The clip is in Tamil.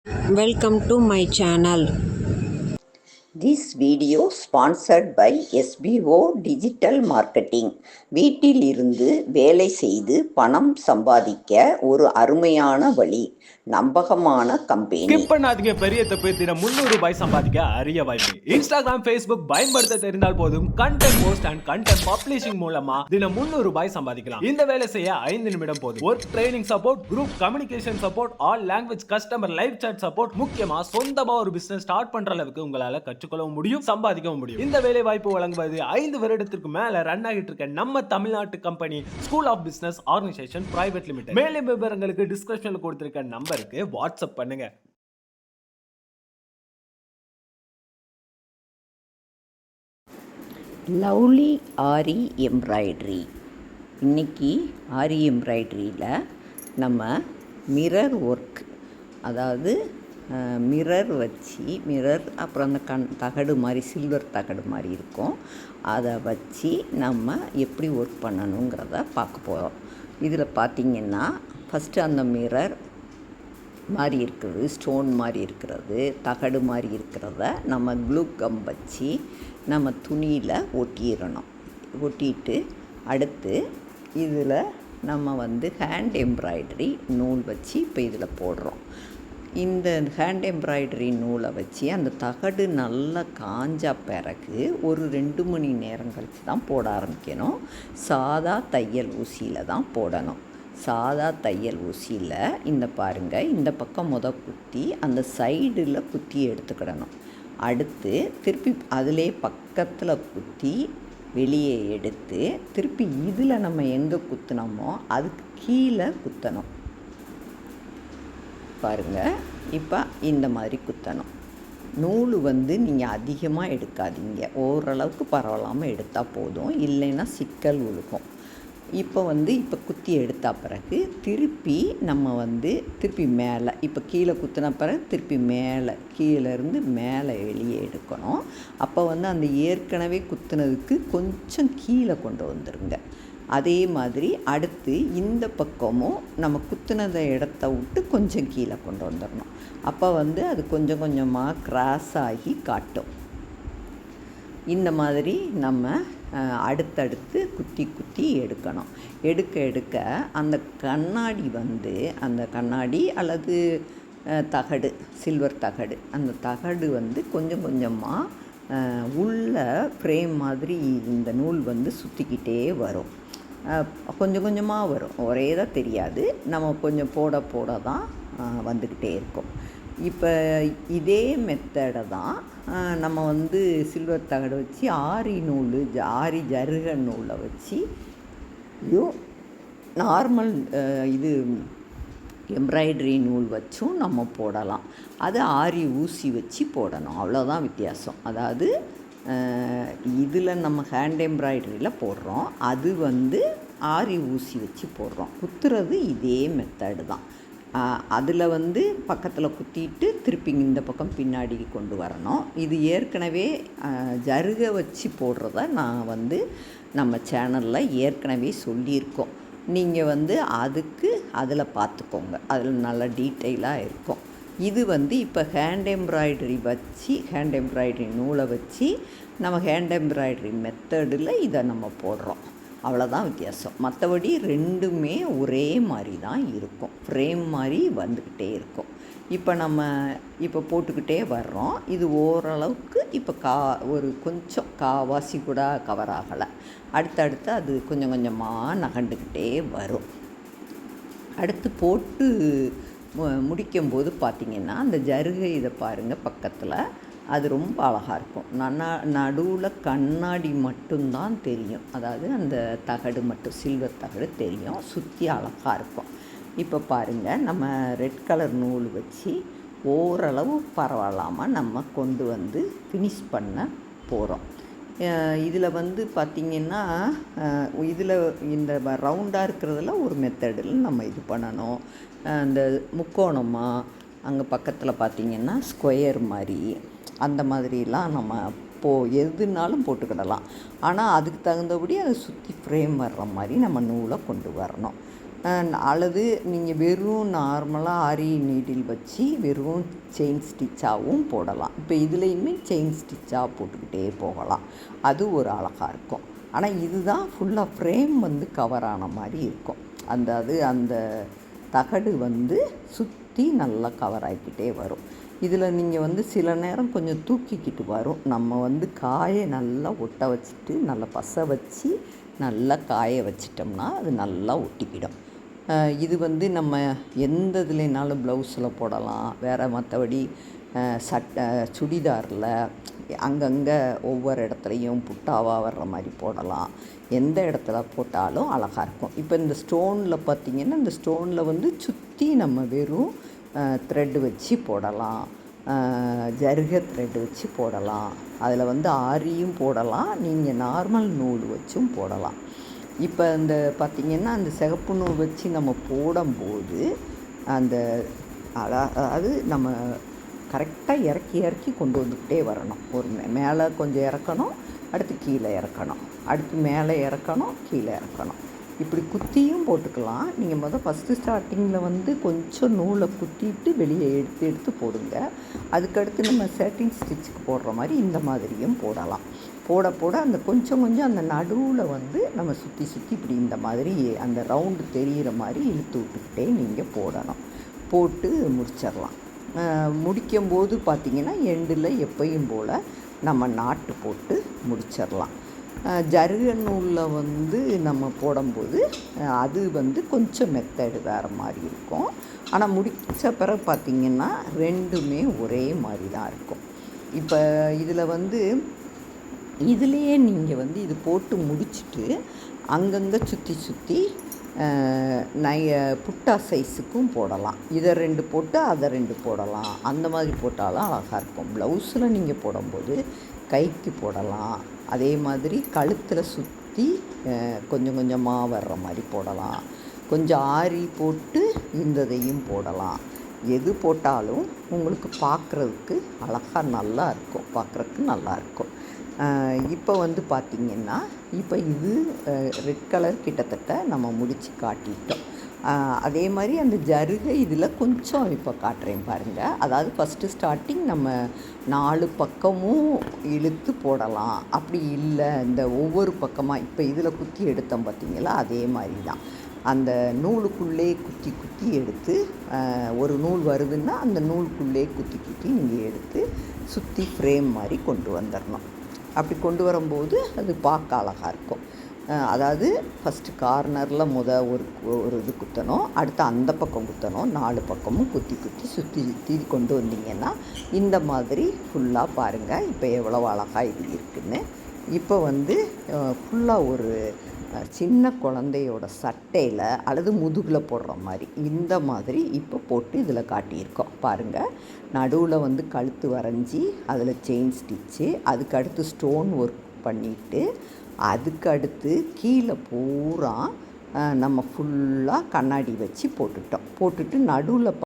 Welcome to my channel. This video sponsored by SBO Digital Marketing. வீட்டில் இருந்து வேலை செய்து பணம் சம்பாதிக்க ஒரு அருமையான வழி. நம்பகமான கம்பெனி. ஸ்கிப் பண்ணாதீங்க, பெரிய தப்பு. தினம் 300 ரூபாய் சம்பாதிக்க அரிய வாய்ப்பு. இன்ஸ்டாகிராம், ஃபேஸ்புக் பயன்படுத்த தெரிந்தால் போதும். Content post and content publishing மூலமா தினம் 300 ரூபாய் சம்பாதிக்கலாம். இந்த வேலை செய்ய 5 நிமிடம் போதும். Work training support, group communication support, all language customer live chat support, முக்கியமா சொந்தமா ஒரு பிசினஸ் ஸ்டார்ட் பண்ற அளவுக்கு உங்களால கற்றுக்கொள்ளவும் முடியும், சம்பாதிக்கவும் முடியும். இந்த வேலை வாய்ப்பு வழங்குவது 5 வருடத்திற்கு மேல ரன் ஆகிட்டு இருக்க நம்ம தமிழ்நாட்டு company school of business organisation private limited. மேலும் விவரங்களுக்கு டிஸ்கிரிப்ஷன்ல கொடுத்திருக்க நம்பருக்கு வாட்ஸ்அப் பண்ணுங்க. Lovely Aari embroidery. இன்னைக்கு ஆரி எம்ப்ராய்டரியில் நம்ம மிரர் ஒர்க், அதாவது மிரர் வச்சு, மிரர் அப்புறம் அந்த தகடு மாதிரி, சில்வர் தகடு மாதிரி இருக்கும், அதை வச்சு நம்ம எப்படி ஒர்க் பண்ணணுங்கிறத பார்க்க போகிறோம். இதில் பார்த்திங்கன்னா ஃபஸ்ட்டு அந்த மிரர் மாதிரி இருக்கிறது, ஸ்டோன் மாதிரி இருக்கிறது, தகடு மாதிரி இருக்கிறத நம்ம க்ளூ கம் வச்சு நம்ம துணியில் ஒட்டிடணும். ஒட்டிட்டு அடுத்து இதில் நம்ம ஹேண்ட் எம்ப்ராய்டரி நூல் வச்சு இப்போ இதில் போடுறோம். இந்த ஹேண்ட் எம்ப்ராய்டரி நூலை வச்சு அந்த தகடு நல்லா காஞ்ச பிறகு ஒரு 2 மணி நேரம் கழித்து தான் போட ஆரம்பிக்கணும். சாதா தையல் ஊசியில் தான் போடணும். சாதா தையல் ஊசியில் இந்த பாருங்கள், இந்த பக்கம் குத்தி அந்த சைடில் குத்தி எடுத்துக்கிடணும். அடுத்து திருப்பி அதிலே பக்கத்தில் குத்தி வெளியே எடுத்து திருப்பி இதில் நம்ம எங்கே குத்தினோமோ அதுக்கு கீழே குத்தணும். பாருங்கள், இப்போ இந்த மாதிரி குத்தணும். நூல் நீங்கள் அதிகமாக எடுக்காதீங்க, ஓரளவுக்கு பரவலாமல் எடுத்தால் போதும், இல்லைன்னா சிக்கல் விழுகும். இப்போ இப்போ குத்தி எடுத்த பிறகு திருப்பி நம்ம திருப்பி மேலே, இப்போ கீழே குத்தின பிறகு திருப்பி மேலே, கீழேருந்து மேலே வெளியே எடுக்கணும். அப்போ அந்த ஏற்கனவே குத்துனதுக்கு கொஞ்சம் கீழே கொண்டு வந்துடுங்க. அதே மாதிரி அடுத்து இந்த பக்கமும் நம்ம குத்துனதை இடத்த விட்டு கொஞ்சம் கீழே கொண்டு வந்துடணும். அப்போ அது கொஞ்சம் கொஞ்சமாக கிராஸ் ஆகி காட்டும். இந்த மாதிரி நம்ம அடுத்தடுத்து குத்தி குத்தி எடுக்கணும். எடுக்க எடுக்க அந்த கண்ணாடி அந்த கண்ணாடி அல்லது தகடு, சில்வர் தகடு, அந்த தகடு கொஞ்சம் கொஞ்சமாக உள்ள ஃப்ரேம் மாதிரி இந்த நூல் சுற்றிக்கிட்டே வரும். கொஞ்சம் கொஞ்சமாக வரும், ஒரே தான் தெரியாது. நம்ம கொஞ்சம் போட போட தான் வந்துக்கிட்டே இருக்கும். இப்போ இதே மெத்தடை தான் நம்ம சில்வர் தகடு வச்சு ஆரி நூல், ஆரி ஜருக நூலை வச்சு நார்மல் இது எம்ப்ராய்டரி நூல் வச்சும் நம்ம போடலாம். அது ஆரி ஊசி வச்சு போடணும், அவ்வளோதான் வித்தியாசம். அதாவது இதில் நம்ம ஹேண்ட் எம்ப்ராய்டரியில் போடுறோம், அது ஆரி ஊசி வச்சு போடுறோம். குத்துறது இதே மெத்தடு தான். அதில் பக்கத்தில் குத்திட்டு திருப்பி இந்த பக்கம் பின்னாடி கொண்டு வரணும். இது ஏற்கனவே ஜருக வச்சு போடுறத நான் நம்ம சேனலில் ஏற்கனவே சொல்லியிருக்கோம். நீங்கள் அதுக்கு அதில் பார்த்துக்கோங்க, அதில் நல்லா டீட்டெயிலாக இருக்கும். இது இப்போ ஹேண்ட் எம்ப்ராய்டரி வச்சு, ஹேண்ட் எம்ப்ராய்டரி நூலை வச்சு நம்ம ஹேண்ட் எம்ப்ராய்டரி மெத்தடில் இதை நம்ம போடுறோம், அவ்வளோதான் வித்தியாசம். மற்றபடி ரெண்டுமே ஒரே மாதிரி தான் இருக்கும், ஃப்ரேம் மாதிரி வந்துக்கிட்டே இருக்கும். இப்போ நம்ம போட்டுக்கிட்டே வர்றோம். இது ஓரளவுக்கு இப்போ ஒரு கொஞ்சம் காவாசி கூட கவர் ஆகலை. அடுத்தடுத்து அது கொஞ்சம் கொஞ்சமாக நகண்டுக்கிட்டே வரும். அடுத்து போட்டு முடிக்கும்போது பார்த்திங்கன்னா அந்த ஜருகை இதை பாருங்கள், பக்கத்தில் அது ரொம்ப அழகாக இருக்கும். நடுவில் கண்ணாடி மட்டும்தான் தெரியும், அதாவது அந்த தகடு மட்டும், சில்வர் தகடு தெரியும், சுற்றி அழகாக இருக்கும். இப்போ பாருங்கள், நம்ம ரெட் கலர் நூல் வச்சு ஓரளவு பரவாயில்லாமல் நம்ம கொண்டு ஃபினிஷ் பண்ண போகிறோம். இதில் பார்த்திங்கன்னா இதில் இந்த ரவுண்டாக இருக்கிறதுல ஒரு மெத்தடில் நம்ம இது பண்ணணும். அந்த முக்கோணமாக அங்கே பக்கத்தில் பார்த்திங்கன்னா ஸ்கொயர் மாதிரி, அந்த மாதிரிலாம் நம்ம எதுனாலும் போட்டுக்கிடலாம். ஆனால் அதுக்கு தகுந்தபடி அதை சுற்றி ஃப்ரேம் வர்ற மாதிரி நம்ம நூலை கொண்டு வரணும். அல்லது நீங்கள் வெறும் நார்மலாக ஆரி நீடில் வச்சு வெறும் செயின் ஸ்டிச்சாகவும் போடலாம். இப்போ இதுலேயுமே செயின் ஸ்டிச்சாக போட்டுக்கிட்டே போகலாம். அது ஒரு அழகாக இருக்கும். ஆனால் இதுதான் ஃபுல்லாக ஃப்ரேம் வந்து கவர் ஆன மாதிரி இருக்கும். அந்த தகடு வந்து சுற்றி நல்லா கவர் ஆகிக்கிட்டே வரும். இதில் நீங்கள் வந்து சில நேரம் கொஞ்சம் தூக்கிக்கிட்டு வரும். நம்ம வந்து காயை நல்லா ஒட்ட வச்சுட்டு நல்லா பசை வச்சு நல்லா காய வச்சிட்டோம்னா அது நல்லா ஒட்டிக்கிடும். இது வந்து நம்ம எந்த இதுலேனாலும் ப்ளவுஸில் போடலாம். வேறு மற்றபடி சுடிதாரில் அங்கங்கே ஒவ்வொரு இடத்துலையும் புட்டாவாக வர்ற மாதிரி போடலாம். எந்த இடத்துல போட்டாலும் அழகாக இருக்கும். இப்போ இந்த ஸ்டோனில் பார்த்திங்கன்னா இந்த ஸ்டோனில் வந்து சுற்றி நம்ம வெறும் த்ரெட்டு வச்சு போடலாம். ஜருகை த்ரெட் வச்சு போடலாம். அதில் வந்து ஆரியும் போடலாம். நீங்கள் நார்மல் நூல் வச்சும் போடலாம். இப்போ இந்த பார்த்திங்கன்னா அந்த சிகப்பு நூல் வச்சு நம்ம போடும்போது அதாவது நம்ம கரெக்டாக இறக்கி கொண்டு வந்துக்கிட்டே வரணும். ஒரு மேலே கொஞ்சம் இறக்கணும், அடுத்து கீழே இறக்கணும், அடுத்து மேலே இறக்கணும், கீழே இறக்கணும். இப்படி குத்தியும் போட்டுக்கலாம். நீங்கள் ஃபஸ்ட்டு ஸ்டார்டிங்கில் வந்து கொஞ்சம் நூலை குத்திட்டு வெளியே எடுத்து போடுங்க. அதுக்கடுத்து நம்ம செட்டிங் ஸ்டிச்சுக்கு போடுற மாதிரி இந்த மாதிரியும் போடலாம். போட அந்த கொஞ்சம் அந்த நடுவில் வந்து நம்ம சுற்றி இப்படி இந்த மாதிரி அந்த ரவுண்டு தெரிகிற மாதிரி இழுத்து விட்டுக்கிட்டே நீங்கள் போடணும். போட்டு முடிச்சிடலாம். முடிக்கும்போது பார்த்திங்கன்னா எண்டில் எப்பயும் போல் நம்ம நாட்டு போட்டு முடிச்சிடலாம். ஜருக நூலில் வந்து நம்ம போடும்போது அது வந்து கொஞ்சம் மெத்தடு வேறு மாதிரி இருக்கும். ஆனால் முடித்த பிறகு பார்த்திங்கன்னா ரெண்டுமே ஒரே மாதிரி தான் இருக்கும். இப்போ இதில் வந்து இதுலேயே நீங்கள் வந்து இது போட்டு முடிச்சுட்டு அங்கங்கே சுற்றி புட்டா சைஸுக்கும் போடலாம். இதை 2 போட்டு அதை 2 போடலாம். அந்த மாதிரி போட்டாலும் அழகாக இருக்கும். ப்ளவுஸில் நீங்கள் போடும்போது கைக்கு போடலாம். அதே மாதிரி கழுத்தில் சுற்றி கொஞ்சம் கொஞ்சமாக வர்ற மாதிரி போடலாம். கொஞ்சம் ஆரி போட்டு இதையும் போடலாம். எது போட்டாலும் உங்களுக்கு பார்க்குறதுக்கு அழகாக நல்லா இருக்கும். பார்க்குறதுக்கு நல்லாயிருக்கும். இப்போ வந்து பார்த்திங்கன்னா இப்போ இது ரெட் கலர் கிட்டத்தட்ட நம்ம முடித்து காட்டிட்டோம். அதே மாதிரி அந்த ஜருகை இதில் கொஞ்சம் இப்போ காட்டுறேன் பாருங்கள். அதாவது ஃபஸ்ட்டு ஸ்டார்டிங் நம்ம 4 பக்கமும் இழுத்து போடலாம். அப்படி இல்லை இந்த ஒவ்வொரு பக்கமாக இப்போ இதில் குத்தி எடுத்தோம் பார்த்திங்களா, அதே மாதிரி தான் அந்த நூலுக்குள்ளே குத்தி எடுத்து ஒரு நூல் வருதுன்னா அந்த நூலுக்குள்ளே குத்தி நீங்கள் எடுத்து சுற்றி ஃப்ரேம் மாதிரி கொண்டு வந்துடணும். அப்படி கொண்டு வரும்போது அது பார்க்க அழகாக இருக்கும். அதாவது ஃபஸ்ட்டு கார்னரில் ஒரு இது குத்தணும், அடுத்து அந்த பக்கம் குத்தணும். 4 பக்கமும் குத்தி சுற்றி கொண்டு வந்தீங்கன்னா இந்த மாதிரி ஃபுல்லாக பாருங்கள் இப்போ எவ்வளோ அழகாக இது இருக்குதுன்னு. இப்போ வந்து ஃபுல்லாக ஒரு சின்ன குழந்தையோட சட்டையில் அல்லது முதுகில் போடுற மாதிரி இந்த மாதிரி இப்போ போட்டு இதில் காட்டியிருக்கோம் பாருங்கள். நடுவில் வந்து கழுத்து வரைஞ்சி அதில் செயின் ஸ்டிச்சு, அதுக்கு அடுத்து ஸ்டோன் ஒர்க் பண்ணிவிட்டு அதுக்கு அடுத்து கீழே பூரா நம்ம ஃபுல்லாக கண்ணாடி வச்சு போட்டுட்டு நடுவில்